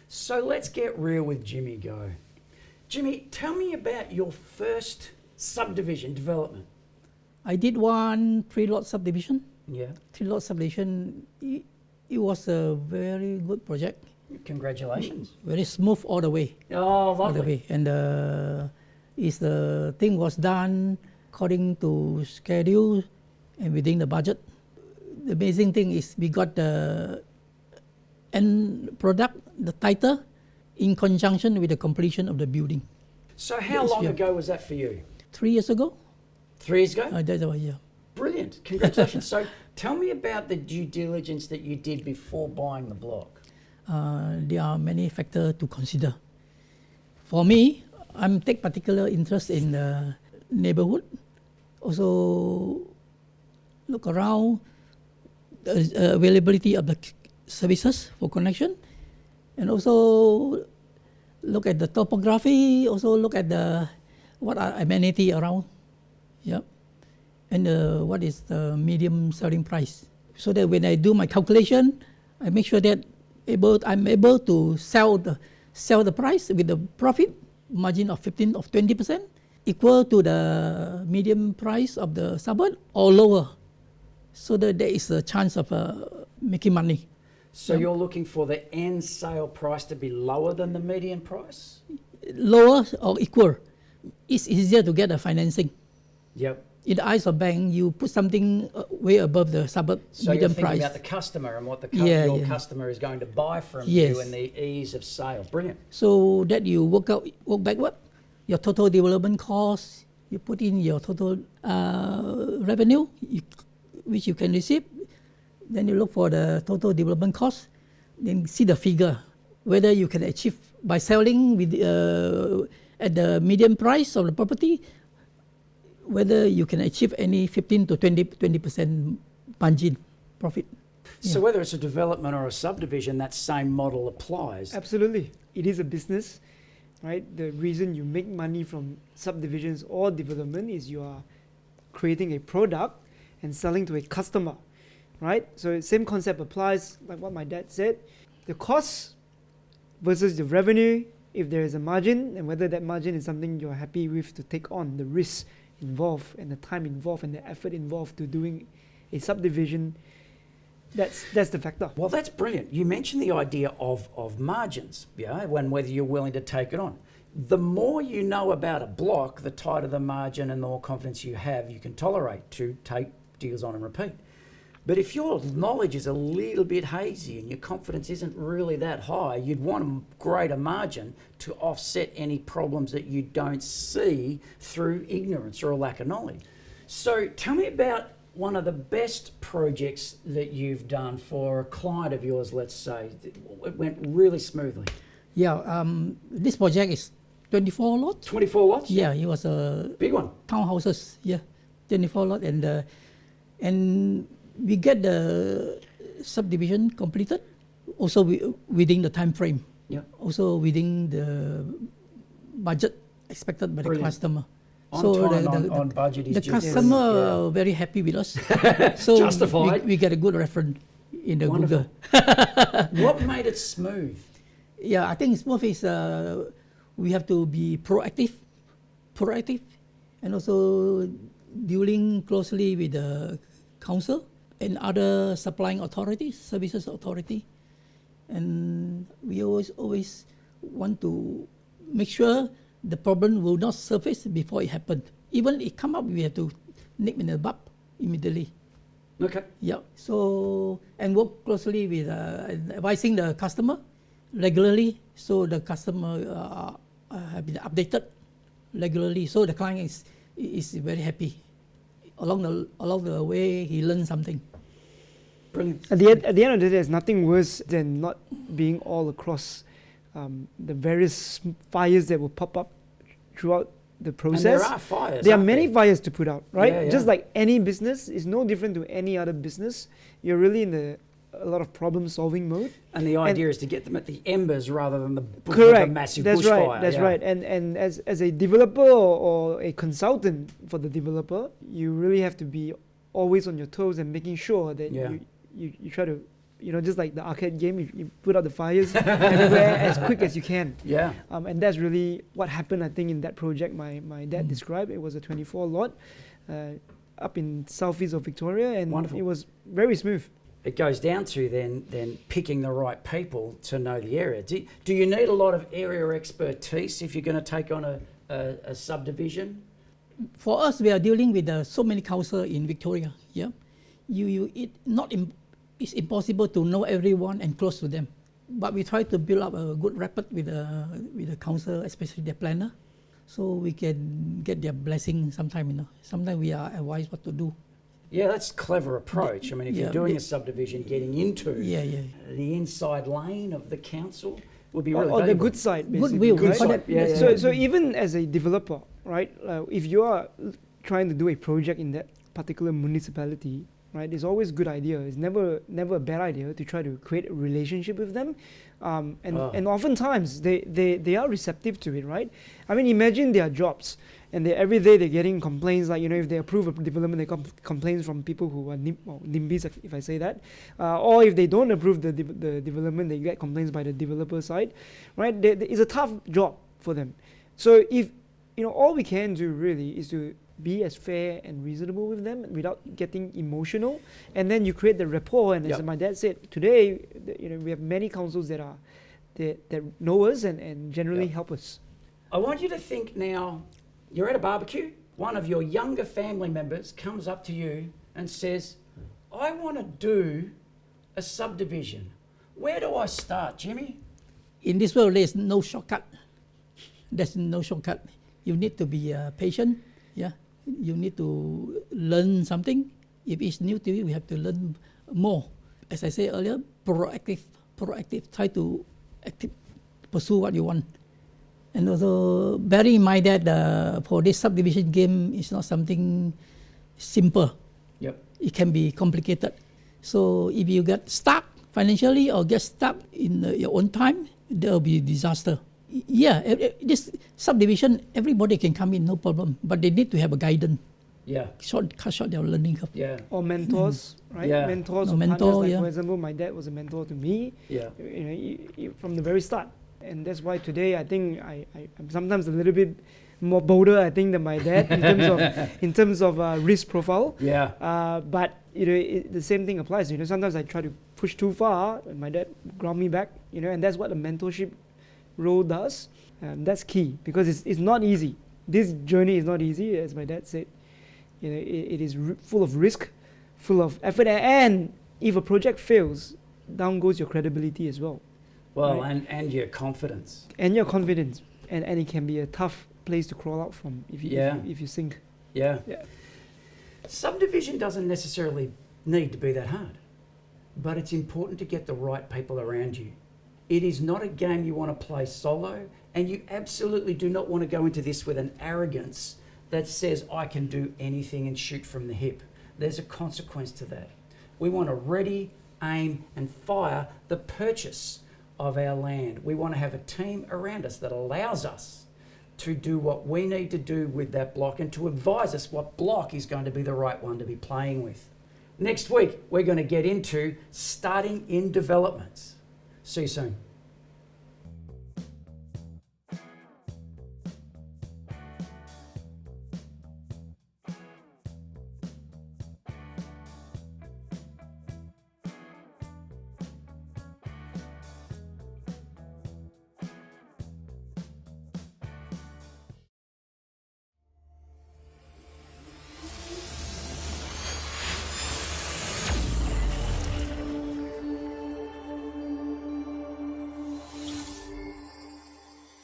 So let's get real with Jimmy Goh. Jimmy, tell me about your first subdivision development. I did one 3-lot subdivision. Yeah. 3-lot subdivision. It was a very good project. Congratulations. Very smooth all the way. Oh, lovely. All the way. And the thing was done according to schedule and within the budget. The amazing thing is we got the end product, the title, in conjunction with the completion of the building. So how long ago was that for you? 3 years ago. 3 years ago? That's right, yeah. Brilliant. Congratulations. So tell me about the due diligence that you did before buying the block. There are many factors to consider. For me, I take particular interest in the neighborhood. Also look around the availability of the services for connection, and also look at the topography, also look at what are amenity around, yeah, and what is the medium selling price. So that when I do my calculation, I make sure that I'm able to sell the price with the profit margin of 20%, equal to the medium price of the suburb or lower, so that there is a chance of making money. So you're looking for the end sale price to be lower than the median price? Lower or equal. It's easier to get the financing. Yep. In the eyes of bank, you put something way above the suburb so medium you're thinking price. about the customer and what your customer is going to buy from you and the ease of sale. Brilliant. So that you work backward, your total development cost, you put in your total revenue, which you can receive. Then you look for the total development cost, then see the figure, whether you can achieve by selling with at the median price of the property, whether you can achieve any 15 to 20% margin profit. So whether it's a development or a subdivision, that same model applies. Absolutely. It is a business, right? The reason you make money from subdivisions or development is you are creating a product and selling to a customer, right? So same concept applies, like what my dad said. The cost versus the revenue, if there is a margin, and whether that margin is something you're happy with to take on, the risk involved and the time involved and the effort involved to doing a subdivision, that's the factor. Well, that's brilliant. You mentioned the idea of margins, whether you're willing to take it on. The more you know about a block, the tighter the margin and the more confidence you have you can tolerate to take deals on and repeat. But if your knowledge is a little bit hazy and your confidence isn't really that high, you'd want a greater margin to offset any problems that you don't see through ignorance or a lack of knowledge. So tell me about one of the best projects that you've done for a client of yours, let's say. It went really smoothly. Yeah, this project is 24 lots. 24 lots? Yeah, it was a big one. Townhouses, yeah, 24 lots, and we get the subdivision completed, also within the time frame. Yeah. Also within the budget expected by the customer. On budget. The customer very happy with us. So justified. We get a good reference in the Wonderful. Google. What made it smooth? Yeah, I think smooth is we have to be proactive, and also dealing closely with the council and other supplying authorities, services authority, and we always want to make sure the problem will not surface before it happened. Even it come up, we have to nip in the bud immediately. Okay. Yeah. So and work closely with advising the customer regularly, so the customer have been updated regularly. So the client is very happy. Along the way, he learned something. Brilliant. At the end of the day, there's nothing worse than not being all across the various fires that will pop up throughout the process. And there are fires. There are many fires to put out, right? Yeah. Just like any business, is no different to any other business. You're really in a lot of problem-solving mode. And the idea is to get them at the embers rather than the massive That's bushfire. Right. That's right. And as a developer or a consultant for the developer, you really have to be always on your toes and making sure that you try to just like the arcade game, you put out the fires everywhere as quick as you can. Yeah. And that's really what happened, I think, in that project my dad described. It was a 24 lot up in southeast of Victoria, and Wonderful. it was very smooth. It goes down to then picking the right people to know the area. Do you need a lot of area expertise if you're going to take on a subdivision? For us, we are dealing with so many councils in Victoria. Yeah, it's impossible to know everyone and close to them. But we try to build up a good rapport with the council, especially the planner, so we can get their blessing sometime. Sometimes we are advised what to do. Yeah, that's a clever approach. I mean, if you're doing a subdivision, getting into the inside lane of the council would be really or the valuable. good side, basically. Goodwill. Right? So even as a developer, right, if you are trying to do a project in that particular municipality, right, it's always a good idea. It's never a bad idea to try to create a relationship with them. And oftentimes they are receptive to it, right? I mean, imagine their jobs, and every day they're getting complaints, like, if they approve a development, they complaints from people who are NIMBYs, if I say that, or if they don't approve the development, they get complaints by the developer side, right? It's a tough job for them. So if all we can do really is to be as fair and reasonable with them without getting emotional, and then you create the rapport. And as my dad said, today, we have many councils that know us and generally help us. I want you to think now, you're at a barbecue, one of your younger family members comes up to you and says, I want to do a subdivision. Where do I start, Jimmy? In this world, there's no shortcut. There's no shortcut. You need to be patient. Yeah, you need to learn something. If it's new to you, we have to learn more. As I said earlier, proactive. Try to pursue what you want. And also, bearing in mind that for this subdivision game, it's not something simple. Yep. It can be complicated. So if you get stuck financially or get stuck in your own time, there will be disaster. Yeah, this subdivision, everybody can come in, no problem. But they need to have a guidance. Yeah. Cut short their learning curve. Yeah. Or mentors, right? Yeah. Mentors No, or mentor, partners. Like, yeah. for example, my dad was a mentor to me. Yeah. From the very start. And that's why today I think I'm sometimes a little bit more bolder, I think, than my dad in terms of risk profile. Yeah. But the same thing applies. Sometimes I try to push too far, and my dad ground me back. And that's what a mentorship role does. That's key, because it's not easy. This journey is not easy, as my dad said. It is full of risk, full of effort, and if a project fails, down goes your credibility as well. Well, right? and your confidence. And your confidence, and it can be a tough place to crawl out from if you sink. Yeah. Yeah. Subdivision doesn't necessarily need to be that hard, but it's important to get the right people around you. It is not a game you want to play solo, and you absolutely do not want to go into this with an arrogance that says, I can do anything and shoot from the hip. There's a consequence to that. We want to ready, aim, and fire the purchase of our land. We want to have a team around us that allows us to do what we need to do with that block and to advise us what block is going to be the right one to be playing with. Next week, we're going to get into starting in developments. See you soon.